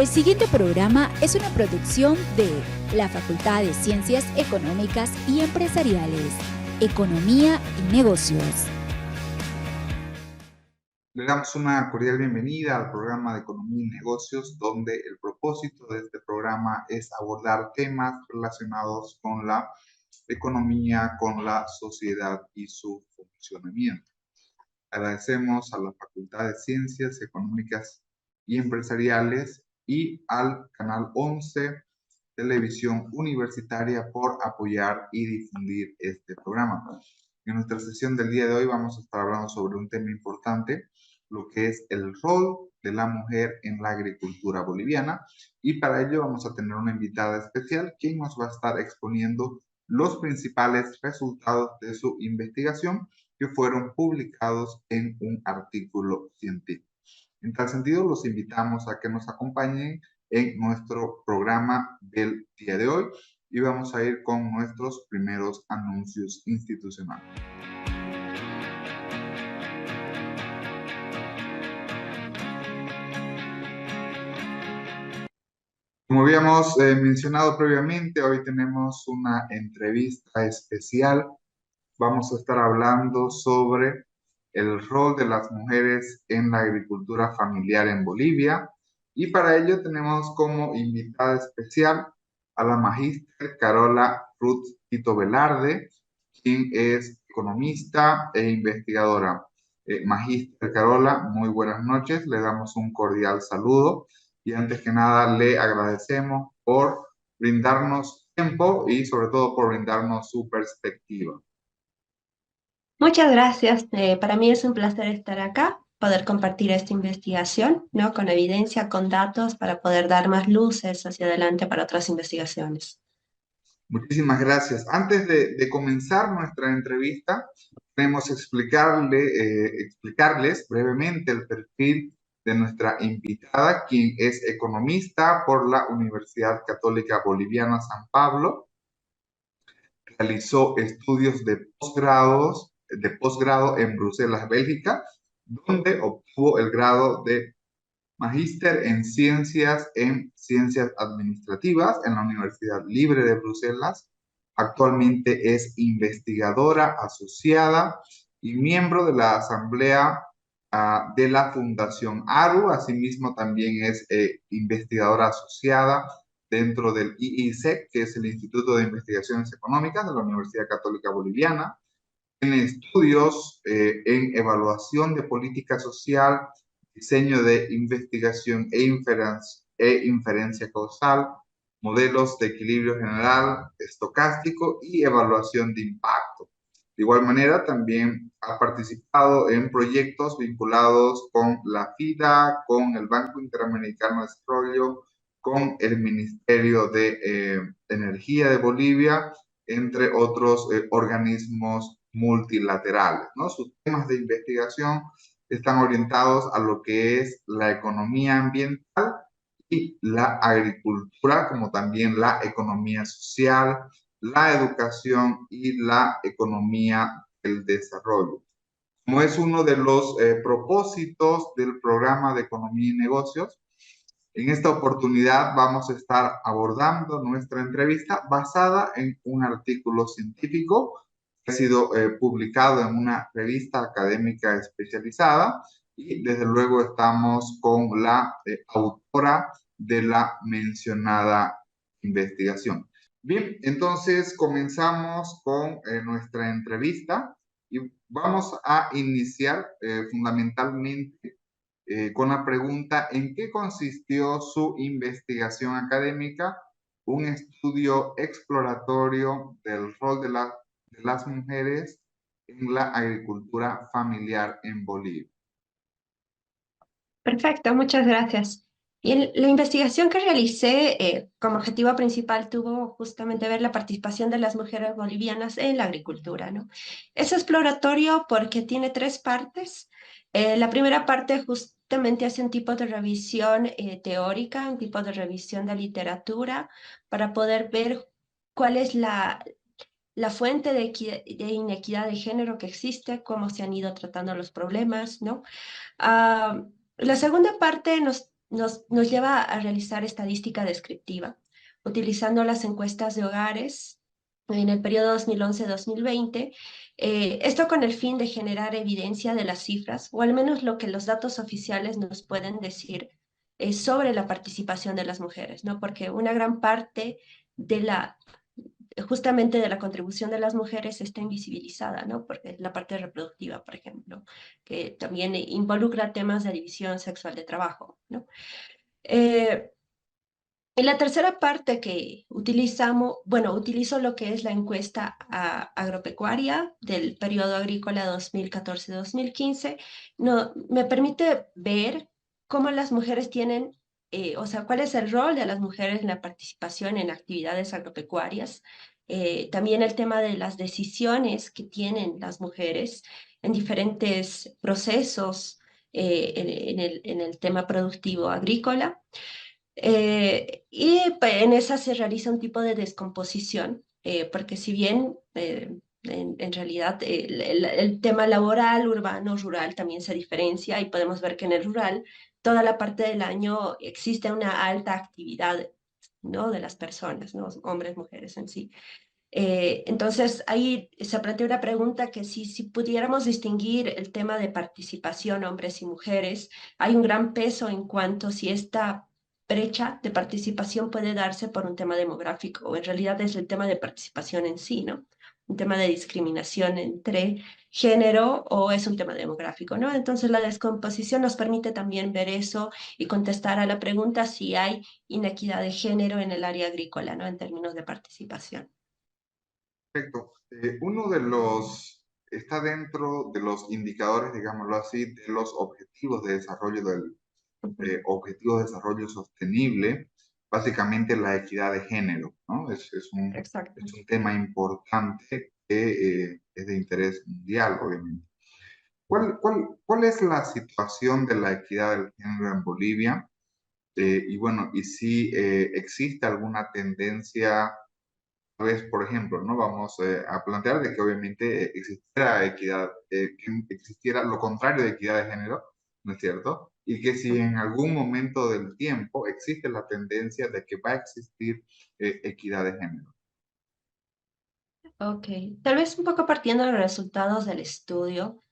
El siguiente programa es una producción de la Facultad de Ciencias Económicas y Empresariales, Economía y Negocios. Le damos una cordial bienvenida al programa de Economía y Negocios, donde el propósito de este programa es abordar temas relacionados con la economía, con la sociedad y su funcionamiento. Agradecemos a la Facultad de Ciencias Económicas y Empresariales y al Canal 11 Televisión Universitaria por apoyar y difundir este programa. En nuestra sesión del día de hoy vamos a estar hablando sobre un tema importante, lo que es el rol de la mujer en la agricultura boliviana, y para ello vamos a tener una invitada especial quien nos va a estar exponiendo los principales resultados de su investigación que fueron publicados en un artículo científico. En tal sentido, los invitamos a que nos acompañen en nuestro programa del día de hoy y vamos a ir con nuestros primeros anuncios institucionales. Como habíamos mencionado previamente, hoy tenemos una entrevista especial. Vamos a estar hablando sobre el rol de las mujeres en la agricultura familiar en Bolivia, y para ello tenemos como invitada especial a la magíster Carola Ruth Tito Velarde, quien es economista e investigadora. Magíster Carola, muy buenas noches, le damos un cordial saludo y antes que nada le agradecemos por brindarnos tiempo y sobre todo por brindarnos su perspectiva. Muchas gracias. Para mí es un placer estar acá, poder compartir esta investigación, ¿no? Con evidencia, con datos, para poder dar más luces hacia adelante para otras investigaciones. Muchísimas gracias. Antes de comenzar nuestra entrevista, queremos explicarles brevemente el perfil de nuestra invitada, quien es economista por la Universidad Católica Boliviana San Pablo. Realizó estudios de posgrado en Bruselas, Bélgica, donde obtuvo el grado de magíster en Ciencias Administrativas en la Universidad Libre de Bruselas. Actualmente es investigadora asociada y miembro de la Asamblea de la Fundación ARU. Asimismo, también es investigadora asociada dentro del IICEC, que es el Instituto de Investigaciones Económicas de la Universidad Católica Boliviana. Tiene estudios en evaluación de política social, diseño de investigación e inferencia causal, modelos de equilibrio general, estocástico y evaluación de impacto. De igual manera, también ha participado en proyectos vinculados con la FIDA, con el Banco Interamericano de Desarrollo, con el Ministerio de Energía de Bolivia, entre otros organismos multilaterales, ¿no? Sus temas de investigación están orientados a lo que es la economía ambiental y la agricultura, como también la economía social, la educación y la economía del desarrollo. Como es uno de los propósitos del programa de Economía y Negocios, en esta oportunidad vamos a estar abordando nuestra entrevista basada en un artículo científico que ha sido publicado en una revista académica especializada, y desde luego estamos con la autora de la mencionada investigación. Bien, entonces comenzamos con nuestra entrevista y vamos a iniciar fundamentalmente con la pregunta: ¿en qué consistió su investigación académica? Un estudio exploratorio del rol de las mujeres en la agricultura familiar en Bolivia. Perfecto, muchas gracias. Y la investigación que realicé como objetivo principal tuvo justamente ver la participación de las mujeres bolivianas en la agricultura, ¿no? Es exploratorio porque tiene tres partes. La primera parte justamente hace un tipo de revisión teórica, un tipo de revisión de literatura para poder ver cuál es la fuente de inequidad de género que existe, cómo se han ido tratando los problemas, ¿no? La segunda parte nos nos lleva a realizar estadística descriptiva, utilizando las encuestas de hogares en el periodo 2011-2020, esto con el fin de generar evidencia de las cifras, o al menos lo que los datos oficiales nos pueden decir sobre la participación de las mujeres, ¿no? Porque una gran parte de justamente de la contribución de las mujeres está invisibilizada, ¿no? Porque la parte reproductiva, por ejemplo, que también involucra temas de división sexual de trabajo, ¿no? Y la tercera parte que utilizamos, bueno, utilizo lo que es la encuesta agropecuaria del periodo agrícola 2014-2015. No, me permite ver cómo las mujeres tienen, o sea, cuál es el rol de las mujeres en la participación en actividades agropecuarias. También el tema de las decisiones que tienen las mujeres en diferentes procesos en el tema productivo agrícola. En esa se realiza un tipo de descomposición, porque si bien en realidad el tema laboral, urbano, rural también se diferencia y podemos ver que en el rural toda la parte del año existe una alta actividad, ¿no? De las personas, ¿no? Hombres, mujeres en sí. Entonces, ahí se plantea una pregunta que si pudiéramos distinguir el tema de participación, hombres y mujeres, hay un gran peso en cuanto si esta brecha de participación puede darse por un tema demográfico, o en realidad es el tema de participación en sí, ¿no? Un tema de discriminación entre género o es un tema demográfico, ¿no? Entonces, la descomposición nos permite también ver eso y contestar a la pregunta si hay inequidad de género en el área agrícola, ¿no? En términos de participación. Perfecto. Uno de los, está dentro de los indicadores, digámoslo así, de los objetivos de desarrollo Ujú. objetivos de desarrollo sostenible, básicamente la equidad de género, ¿no? Exacto. Es un tema importante que es de interés mundial, obviamente. ¿Cuál es la situación de la equidad del género en Bolivia? Y bueno, y si existe alguna tendencia, pues, por ejemplo, ¿no? Vamos a plantear de que obviamente existiera equidad, que existiera lo contrario de equidad de género, ¿no es cierto? Y que si en algún momento del tiempo existe la tendencia de que va a existir equidad de género. Ok, tal vez un poco partiendo de los resultados del estudio.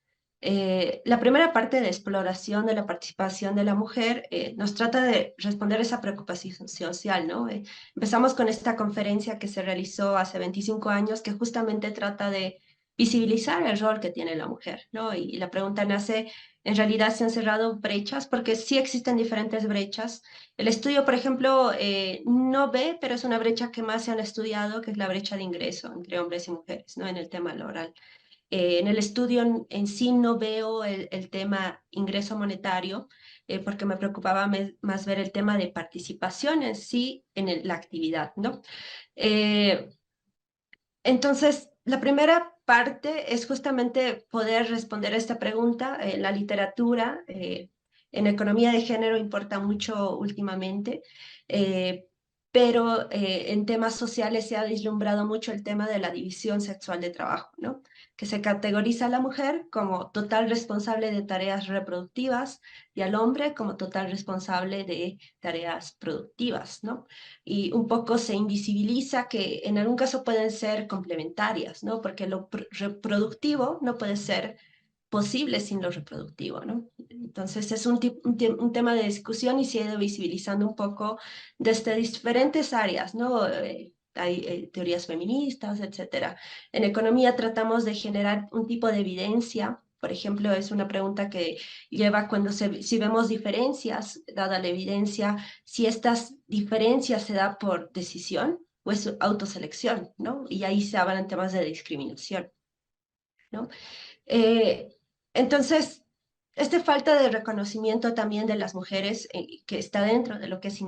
La primera parte de exploración de la participación de la mujer nos trata de responder esa preocupación social, ¿no? Empezamos con esta conferencia que se realizó hace 25 años que justamente trata de visibilizar el rol que tiene la mujer, ¿no? Y la pregunta nace, ¿en realidad se han cerrado brechas? Porque sí existen diferentes brechas. El estudio, por ejemplo, no ve, pero es una brecha que más se han estudiado, que es la brecha de ingreso entre hombres y mujeres, ¿no? En el tema laboral. En el estudio en sí no veo el tema ingreso monetario, porque me preocupaba más ver el tema de participación en sí en la actividad, ¿no? Eh, entonces, la primera parte es justamente poder responder a esta pregunta. La literatura en economía de género importa mucho últimamente, eh, pero en temas sociales se ha vislumbrado mucho el tema de la división sexual de trabajo, ¿no? Que se categoriza a la mujer como total responsable de tareas reproductivas y al hombre como total responsable de tareas productivas, ¿no? Y un poco se invisibiliza que en algún caso pueden ser complementarias, ¿no? Porque lo reproductivo no puede ser posible sin lo reproductivo, ¿no? Entonces es un tema de discusión y se ha ido visibilizando un poco desde diferentes áreas, ¿no? Hay teorías feministas, etcétera. En economía tratamos de generar un tipo de evidencia. Por ejemplo, es una pregunta que lleva cuando si vemos diferencias, dada la evidencia, si estas diferencias se da por decisión o es autoselección, ¿no? Y ahí se hablan temas de discriminación, ¿no? Eh, entonces, esta falta de reconocimiento también de las mujeres, que está dentro de lo que es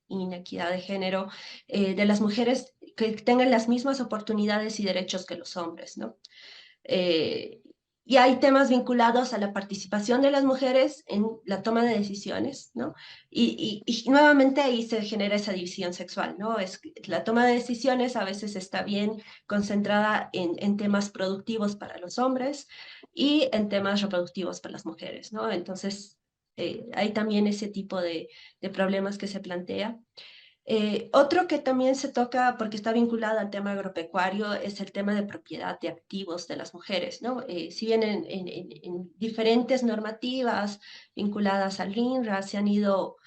inequidad de género, de las mujeres que tengan las mismas oportunidades y derechos que los hombres, ¿no? Eh, y hay temas vinculados a la participación de las mujeres en la toma de decisiones, ¿no? Y nuevamente ahí se genera esa división sexual, ¿no? Es que la toma de decisiones a veces está bien concentrada en temas productivos para los hombres y en temas reproductivos para las mujeres, ¿no? Entonces, Hay también ese tipo de problemas que se plantea. Otro que también se toca porque está vinculado al tema agropecuario es el tema de propiedad de activos de las mujeres, ¿no? Si bien en diferentes normativas vinculadas al INRA se han ido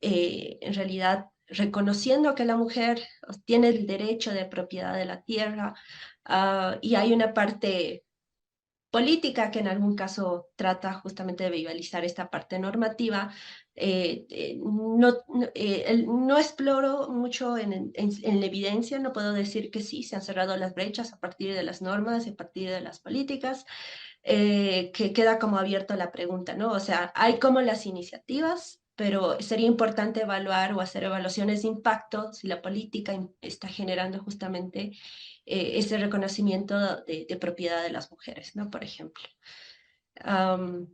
en realidad reconociendo que la mujer tiene el derecho de propiedad de la tierra, y hay una parte política que en algún caso trata justamente de visualizar esta parte normativa. No exploro mucho en la evidencia, no puedo decir que sí, se han cerrado las brechas a partir de las normas y a partir de las políticas, que queda como abierto la pregunta, ¿no? O sea, hay como las iniciativas, pero sería importante evaluar o hacer evaluaciones de impacto si la política está generando justamente ese reconocimiento de propiedad de las mujeres, ¿no? Por ejemplo. Um,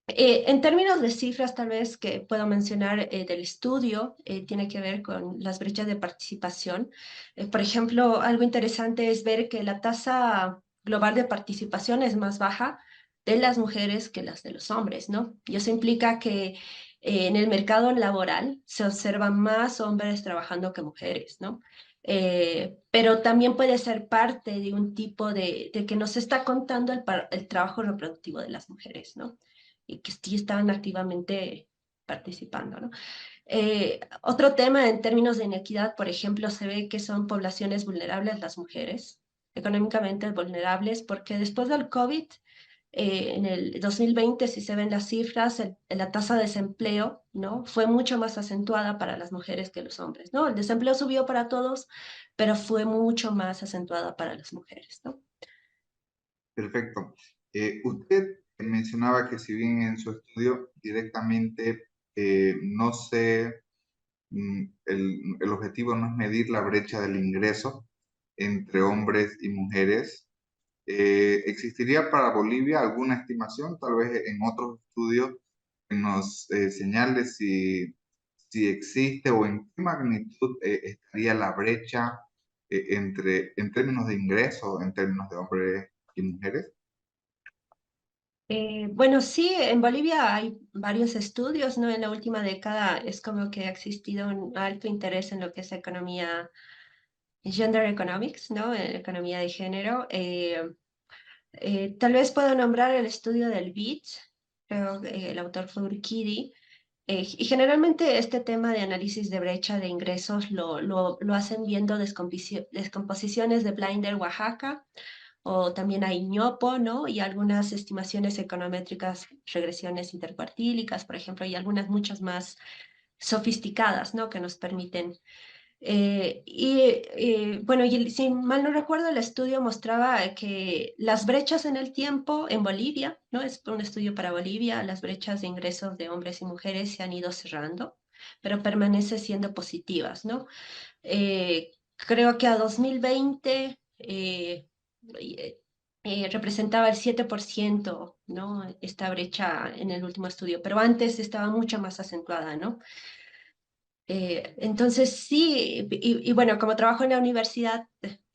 en términos de cifras, tal vez que puedo mencionar del estudio, tiene que ver con las brechas de participación. Por ejemplo, algo interesante es ver que la tasa global de participación es más baja de las mujeres que las de los hombres, ¿no? Y eso implica que en el mercado laboral se observan más hombres trabajando que mujeres, ¿no? Pero también puede ser parte de un tipo de que nos está contando el trabajo reproductivo de las mujeres, ¿no? Y que sí estaban activamente participando, ¿no? Otro tema en términos de inequidad, por ejemplo, se ve que son poblaciones vulnerables las mujeres, económicamente vulnerables, porque después del COVID, en el 2020, si se ven las cifras, la tasa de desempleo, ¿no? Fue mucho más acentuada para las mujeres que los hombres, ¿no? El desempleo subió para todos, pero fue mucho más acentuada para las mujeres, ¿no? Perfecto. Usted mencionaba que si bien en su estudio directamente no se, el objetivo no es medir la brecha del ingreso entre hombres y mujeres, ¿existiría para Bolivia alguna estimación, tal vez en otros estudios, que nos señale si existe o en qué magnitud estaría la brecha en términos de ingreso, en términos de hombres y mujeres? Bueno, sí, en Bolivia hay varios estudios, ¿no? En la última década es como que ha existido un alto interés en lo que es economía, gender economics, ¿no? Economía de género. Tal vez puedo nombrar el estudio del BIT, creo que el autor fue Urquidi, y generalmente este tema de análisis de brecha de ingresos lo hacen viendo descomposiciones de Blinder Oaxaca, o también hay ñopo, ¿no? Y algunas estimaciones econométricas, regresiones intercuartílicas, por ejemplo, y algunas muchas más sofisticadas, ¿no? Que nos permiten. Bueno, si mal no recuerdo, el estudio mostraba que las brechas en el tiempo en Bolivia, ¿no? Es un estudio para Bolivia, las brechas de ingresos de hombres y mujeres se han ido cerrando, pero permanecen siendo positivas, ¿no? Creo que a 2020 representaba el 7%, ¿no? Esta brecha en el último estudio, pero antes estaba mucho más acentuada, ¿no? Entonces sí, bueno, como trabajo en la universidad,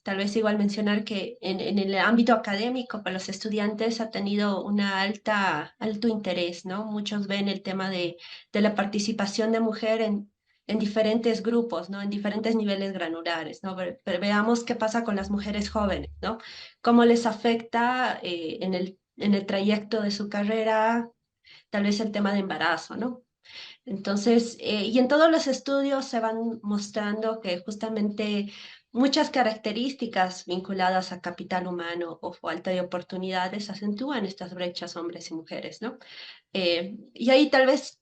tal vez igual mencionar que en el ámbito académico para los estudiantes ha tenido una alto interés, ¿no? Muchos ven el tema de la participación de mujer en diferentes grupos, ¿no? En diferentes niveles granulares, ¿no? Pero veamos qué pasa con las mujeres jóvenes, ¿no? Cómo les afecta en el trayecto de su carrera, tal vez el tema de embarazo, ¿no? Entonces, y en todos los estudios se van mostrando que justamente muchas características vinculadas a capital humano o falta de oportunidades acentúan estas brechas hombres y mujeres, ¿no? Y ahí tal vez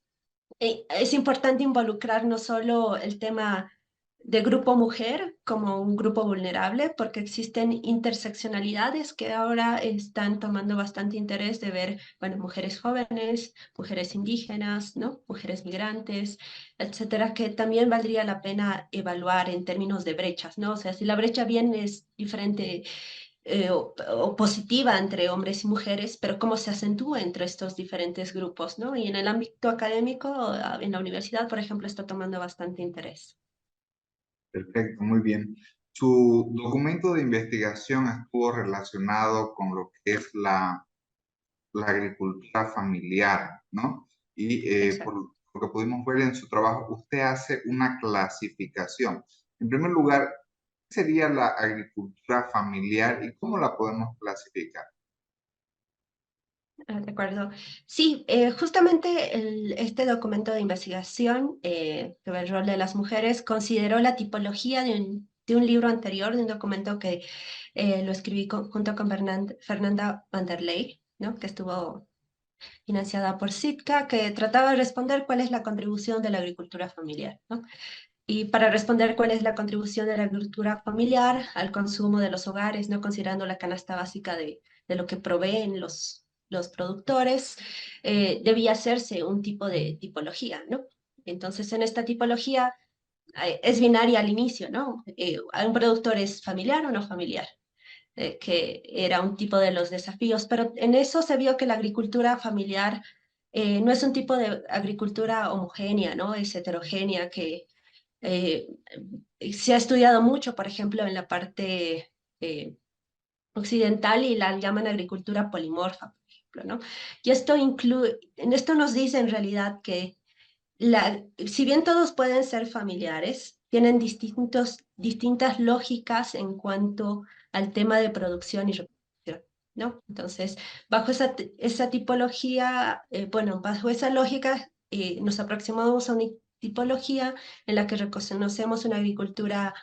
es importante involucrar no solo el tema de grupo mujer como un grupo vulnerable, porque existen interseccionalidades que ahora están tomando bastante interés de ver, bueno, mujeres jóvenes, mujeres indígenas, ¿no? Mujeres migrantes, etcétera, que también valdría la pena evaluar en términos de brechas, ¿no? O sea, si la brecha bien es diferente o positiva entre hombres y mujeres, pero cómo se acentúa entre estos diferentes grupos, ¿no? Y en el ámbito académico, en la universidad, por ejemplo, está tomando bastante interés. Perfecto, muy bien. Su documento de investigación estuvo relacionado con lo que es la agricultura familiar, ¿no? y por Exacto. lo que pudimos ver en su trabajo, usted hace una clasificación. En primer lugar, ¿qué sería la agricultura familiar y cómo la podemos clasificar? De acuerdo. Sí, justamente este documento de investigación sobre el rol de las mujeres consideró la tipología de un libro anterior, de un documento que lo escribí junto con Fernanda van der Leyen, ¿no? Que estuvo financiada por Sitka, que trataba de responder cuál es la contribución de la agricultura familiar, ¿no? Y para responder cuál es la contribución de la agricultura familiar al consumo de los hogares, no considerando la canasta básica de lo que proveen los productores, debía hacerse un tipo de tipología, ¿no? Entonces, en esta tipología es binaria al inicio, ¿no? ¿Un productor es familiar o no familiar? Que era un tipo de los desafíos, pero en eso se vio que la agricultura familiar no es un tipo de agricultura homogénea, ¿no? Es heterogénea, que eh, se ha estudiado mucho, por ejemplo, en la parte occidental y la llaman agricultura polimorfa, por ejemplo, ¿no? Y esto incluye, en esto nos dice en realidad que si bien todos pueden ser familiares, tienen distintas lógicas en cuanto al tema de producción y reproducción, ¿no? Entonces, bajo esa tipología, bueno, bajo esa lógica, nos aproximamos a una tipología en la que reconocemos una agricultura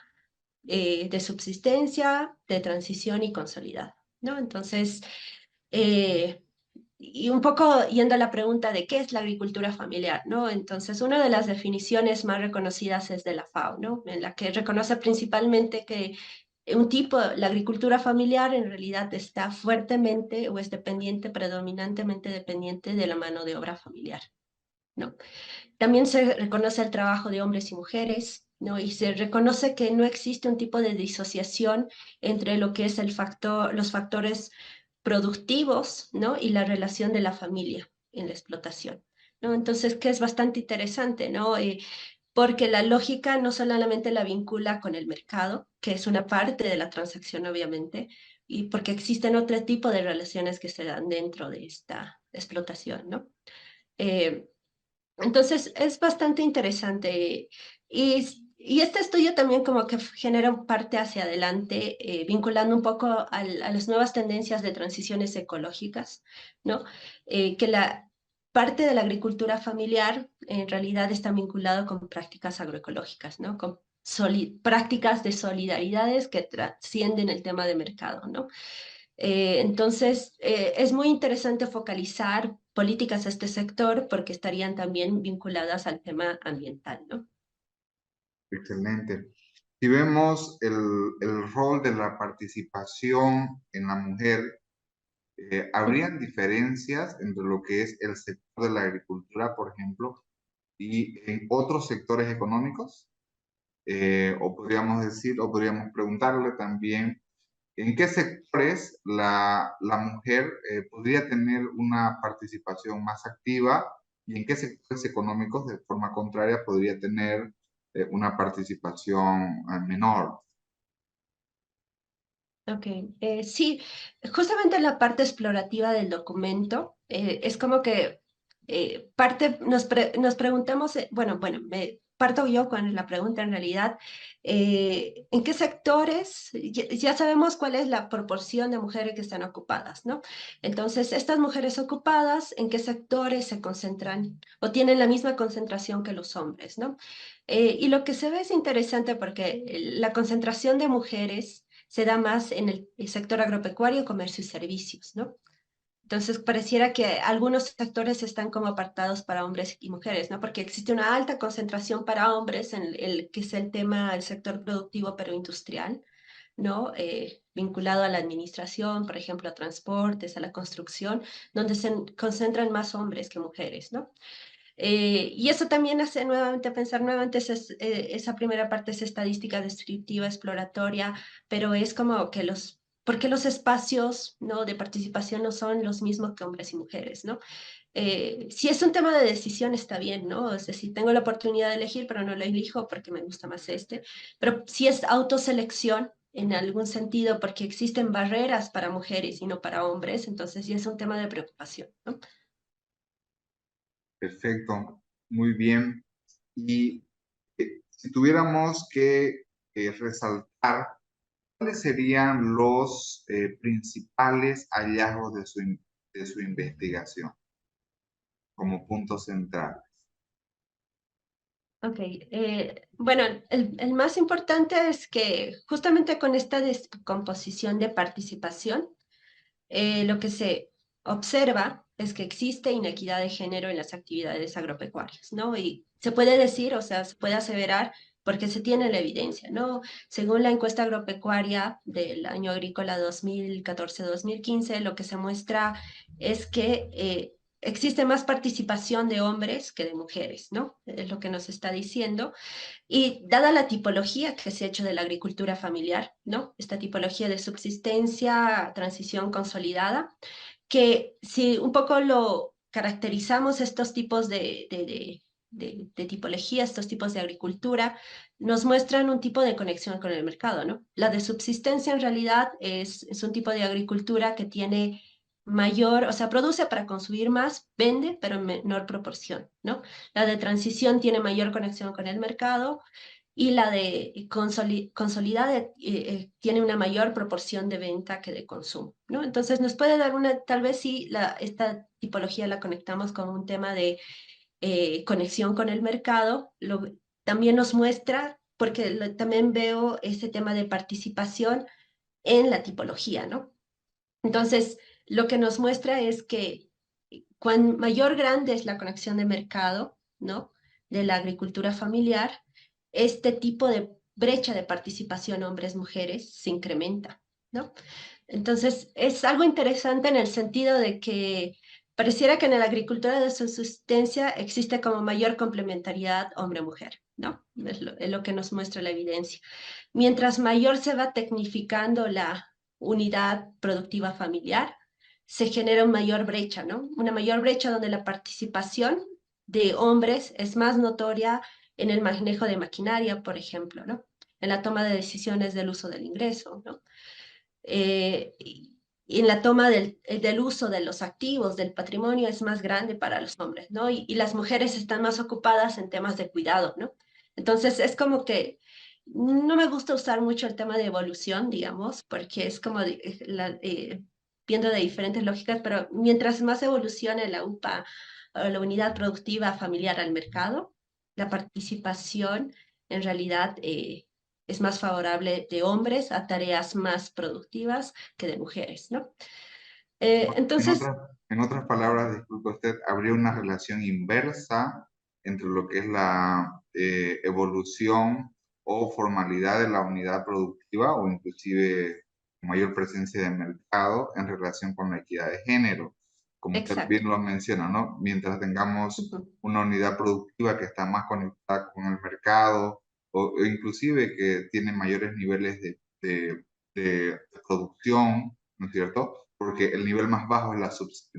de subsistencia, de transición y consolidada, ¿no? Entonces, eh, y un poco yendo a la pregunta de qué es la agricultura familiar, ¿no? Entonces, una de las definiciones más reconocidas es de la FAO, ¿no? En la que reconoce principalmente que la agricultura familiar en realidad está fuertemente o es dependiente, predominantemente dependiente de la mano de obra familiar, ¿no? También se reconoce el trabajo de hombres y mujeres, ¿no? Y se reconoce que no existe un tipo de disociación entre lo que es los factores productivos, ¿no? Y la relación de la familia en la explotación, ¿no? Entonces, que es bastante interesante, ¿no? Porque la lógica no solamente la vincula con el mercado, que es una parte de la transacción, obviamente, y porque existen otro tipo de relaciones que se dan dentro de esta explotación, ¿no? Eh, entonces, es bastante interesante. Y este estudio también como que genera un parte hacia adelante, vinculando un poco a las nuevas tendencias de transiciones ecológicas, ¿no? Que la parte de la agricultura familiar en realidad está vinculado con prácticas agroecológicas, ¿no? Con prácticas de solidaridades que trascienden el tema de mercado, ¿no? Entonces, es muy interesante focalizar políticas a este sector porque estarían también vinculadas al tema ambiental, ¿no? Excelente. Si vemos el rol de la participación en la mujer, ¿habrían diferencias entre lo que es el sector de la agricultura, por ejemplo, y en otros sectores económicos? O podríamos decir, o podríamos preguntarle también, ¿en qué sectores la mujer podría tener una participación más activa y en qué sectores económicos, de forma contraria, podría tener una participación menor? Ok, sí, justamente la parte explorativa del documento es como que nos preguntamos, parto yo con la pregunta en realidad, ¿en qué sectores? Ya sabemos cuál es la proporción de mujeres que están ocupadas, ¿no? Entonces, estas mujeres ocupadas, ¿en qué sectores se concentran o tienen la misma concentración que los hombres, ¿no? Y lo que se ve es interesante porque la concentración de mujeres se da más en el sector agropecuario, comercio y servicios, ¿no? Entonces, pareciera que algunos sectores están como apartados para hombres y mujeres, ¿no? Porque existe una alta concentración para hombres en el que es el tema del sector productivo pero industrial, ¿no? Vinculado a la administración, por ejemplo, a transportes, a la construcción, donde se concentran más hombres que mujeres, ¿no? Y eso también hace nuevamente pensar nuevamente esa primera parte es estadística descriptiva, exploratoria, pero es como que porque los espacios, ¿no? De participación no son los mismos que hombres y mujeres, ¿no? Si es un tema de decisión está bien, ¿no? O sea, si tengo la oportunidad de elegir, pero no lo elijo porque me gusta más este, pero si es autoselección en algún sentido porque existen barreras para mujeres y no para hombres, entonces sí es un tema de preocupación, ¿no? Perfecto, muy bien. Y si tuviéramos que resaltar, ¿cuáles serían los principales hallazgos de su investigación como puntos centrales? Ok, bueno, el más importante es que justamente con esta descomposición de participación, lo que se observa es que existe inequidad de género en las actividades agropecuarias, ¿no? Y se puede decir, o sea, se puede aseverar porque se tiene la evidencia, ¿no? Según la encuesta agropecuaria del año agrícola 2014-2015, lo que se muestra es que existe más participación de hombres que de mujeres, ¿no? Es lo que nos está diciendo. Y dada la tipología que se ha hecho de la agricultura familiar, ¿no? Esta tipología de subsistencia, transición consolidada, que si un poco lo caracterizamos estos tipos de tipología, estos tipos de agricultura, nos muestran un tipo de conexión con el mercado, ¿no? La de subsistencia en realidad es un tipo de agricultura que tiene mayor, o sea, produce para consumir más, vende, pero en menor proporción, ¿no? La de transición tiene mayor conexión con el mercado y la de consolidada tiene una mayor proporción de venta que de consumo, ¿no? Entonces nos puede dar una, tal vez sí, esta tipología la conectamos con un tema de conexión con el mercado, también nos muestra, porque también veo ese tema de participación en la tipología, ¿no? Entonces, lo que nos muestra es que cuan mayor grande es la conexión de mercado, ¿no? De la agricultura familiar, este tipo de brecha de participación hombres-mujeres se incrementa, ¿no? Entonces, es algo interesante en el sentido de que pareciera que en la agricultura de subsistencia existe como mayor complementariedad hombre-mujer, ¿no? Es lo que nos muestra la evidencia. Mientras mayor se va tecnificando la unidad productiva familiar, se genera una mayor brecha, ¿no? Una mayor brecha donde la participación de hombres es más notoria en el manejo de maquinaria, por ejemplo, ¿no? En la toma de decisiones del uso del ingreso, ¿no? Y en la toma del uso de los activos, del patrimonio, es más grande para los hombres, ¿no? Y las mujeres están más ocupadas en temas de cuidado, ¿no? Entonces es como que no me gusta usar mucho el tema de evolución, digamos, porque es como viendo de diferentes lógicas, pero mientras más evolucione la UPA o la unidad productiva familiar al mercado, la participación en realidad es más favorable de hombres a tareas más productivas que de mujeres, ¿no? En Entonces, en otras palabras, disculpe usted, habría una relación inversa entre lo que es la evolución o formalidad de la unidad productiva o inclusive mayor presencia de mercado en relación con la equidad de género. Como usted exacto. bien lo menciona, ¿no? Mientras tengamos Ujú. una unidad productiva que está más conectada con el mercado o inclusive que tiene mayores niveles de producción, ¿no es cierto? Porque el nivel más bajo es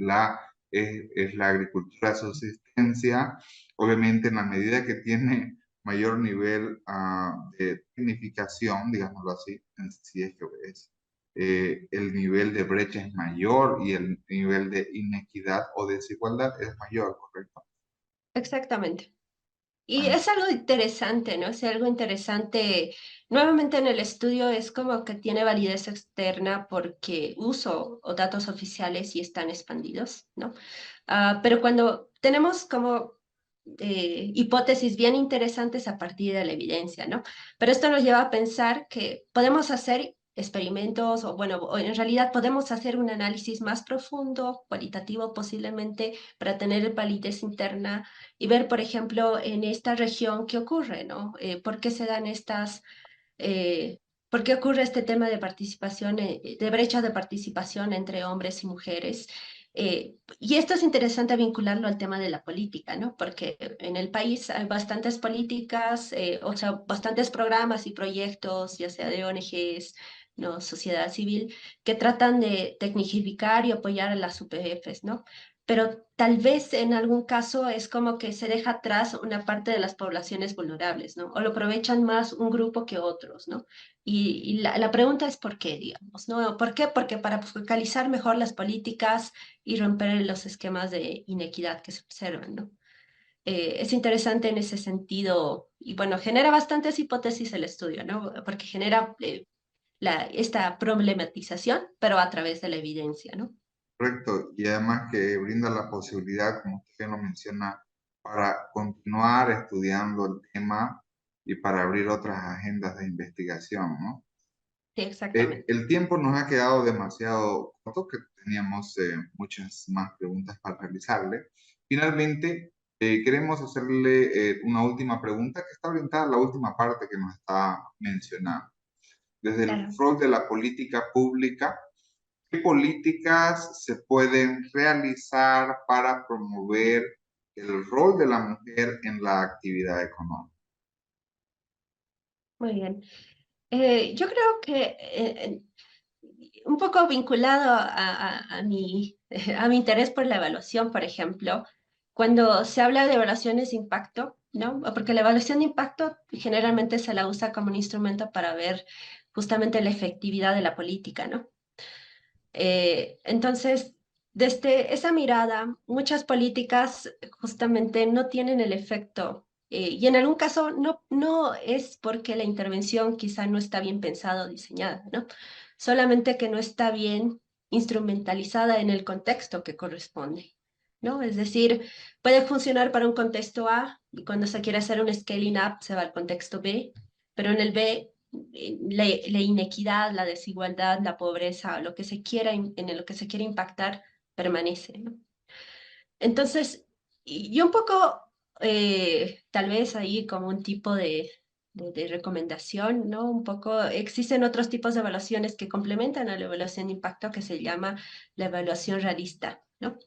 es la agricultura de subsistencia. Obviamente, en la medida que tiene mayor nivel de tecnificación, digámoslo así, si es que es, el nivel de brecha es mayor y el nivel de inequidad o desigualdad es mayor, ¿correcto? Exactamente. Y Ah, es algo interesante, ¿no? Es algo interesante. Nuevamente en el estudio es como que tiene validez externa porque uso o datos oficiales y están expandidos, ¿no? Pero cuando tenemos como hipótesis bien interesantes a partir de la evidencia, ¿no? Pero esto nos lleva a pensar que podemos hacer experimentos o bueno, o en realidad podemos hacer un análisis más profundo, cualitativo posiblemente, para tener validez interna y ver, por ejemplo, en esta región qué ocurre, ¿no? ¿Por qué se dan estas, eh, por qué ocurre este tema de participación, de brecha de participación entre hombres y mujeres? Y esto es interesante vincularlo al tema de la política, ¿no? Porque en el país hay bastantes políticas, o sea, bastantes programas y proyectos, ya sea de ONGs, ¿no? Sociedad civil, que tratan de tecnificar y apoyar a las UPFs, ¿no? Pero tal vez en algún caso es como que se deja atrás una parte de las poblaciones vulnerables, ¿no? O lo aprovechan más un grupo que otros, ¿no? Y la pregunta es por qué, digamos, ¿no? ¿Por qué? Porque para focalizar mejor las políticas y romper los esquemas de inequidad que se observan, ¿no? es interesante en ese sentido y bueno, genera bastantes hipótesis el estudio, ¿no? Porque genera esta problematización, pero a través de la evidencia, ¿no? Correcto, y además que brinda la posibilidad, como usted bien lo menciona, para continuar estudiando el tema y para abrir otras agendas de investigación, ¿no? Sí, exactamente. El tiempo nos ha quedado demasiado corto, que teníamos muchas más preguntas para realizarle. Finalmente, queremos hacerle una última pregunta que está orientada a la última parte que nos está mencionando. Desde el Claro. rol de la política pública, ¿qué políticas se pueden realizar para promover el rol de la mujer en la actividad económica? Muy bien. Yo creo que un poco vinculado a mi interés por la evaluación, por ejemplo, cuando se habla de evaluaciones de impacto, ¿no? Porque la evaluación de impacto generalmente se la usa como un instrumento para ver justamente la efectividad de la política, ¿no? Entonces, desde esa mirada, muchas políticas justamente no tienen el efecto y en algún caso no es porque la intervención quizá no está bien pensada o diseñada, ¿no? Solamente que no está bien instrumentalizada en el contexto que corresponde, ¿no? Es decir, puede funcionar para un contexto A y cuando se quiere hacer un scaling up se va al contexto B, pero en el B la inequidad, la desigualdad, la pobreza, lo que se quiera, en lo que se quiere impactar, permanece, ¿no? Entonces, y un poco, tal vez ahí como un tipo de recomendación, ¿no? Un poco, existen otros tipos de evaluaciones que complementan a la evaluación de impacto que se llama la evaluación realista, ¿no?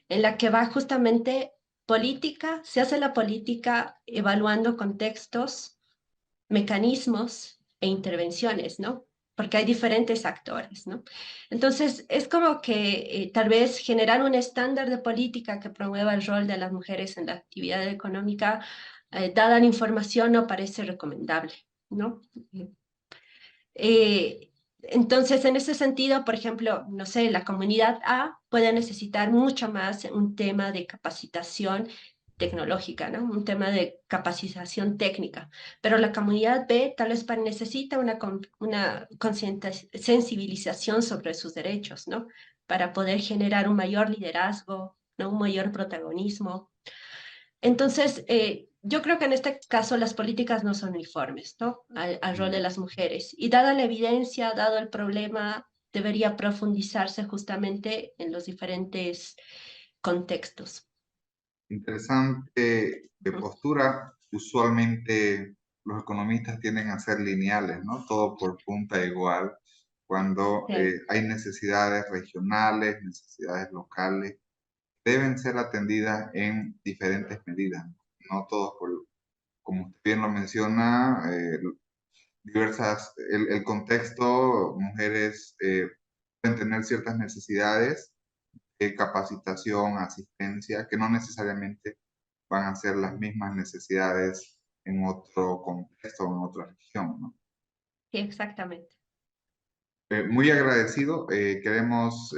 En la que va justamente política, se hace la política evaluando contextos, mecanismos e intervenciones, ¿no? Porque hay diferentes actores, ¿no? Entonces, es como que tal vez generar un estándar de política que promueva el rol de las mujeres en la actividad económica, dada la información, no parece recomendable, ¿no? Entonces, en ese sentido, por ejemplo, no sé, la comunidad A puede necesitar mucho más un tema de capacitación tecnológica, ¿no? Un tema de capacitación técnica, pero la comunidad B tal vez necesita una sensibilización sobre sus derechos, ¿no? Para poder generar un mayor liderazgo, ¿no? Un mayor protagonismo. Entonces, yo creo que en este caso las políticas no son uniformes, ¿no? Al rol de las mujeres. Y dada la evidencia, dado el problema, debería profundizarse justamente en los diferentes contextos. Interesante de Ujú. postura. Usualmente los economistas tienden a ser lineales, ¿no? Todo por punta igual, cuando Sí, hay necesidades regionales, necesidades locales, deben ser atendidas en diferentes medidas, no todos como usted bien lo menciona, el contexto, mujeres pueden tener ciertas necesidades de capacitación, asistencia, que no necesariamente van a ser las mismas necesidades en otro contexto o en otra región, ¿no? sí, exactamente. Muy agradecido. Queremos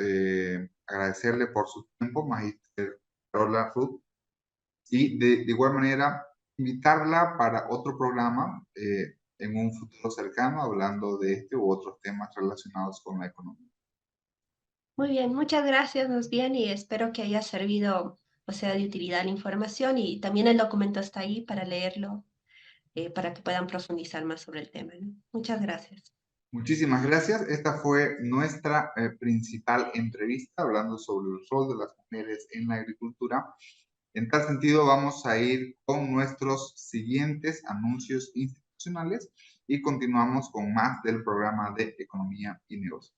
agradecerle por su tiempo, Magíster Carola Ruth, y de igual manera invitarla para otro programa en un futuro cercano, hablando de este u otros temas relacionados con la economía. Muy bien, muchas gracias, más bien, y espero que haya servido, o sea, de utilidad la información y también el documento está ahí para leerlo, para que puedan profundizar más sobre el tema, ¿no? Muchas gracias. Muchísimas gracias. Esta fue nuestra principal entrevista hablando sobre el rol de las mujeres en la agricultura. En tal sentido, vamos a ir con nuestros siguientes anuncios institucionales y continuamos con más del programa de Economía y Negocios.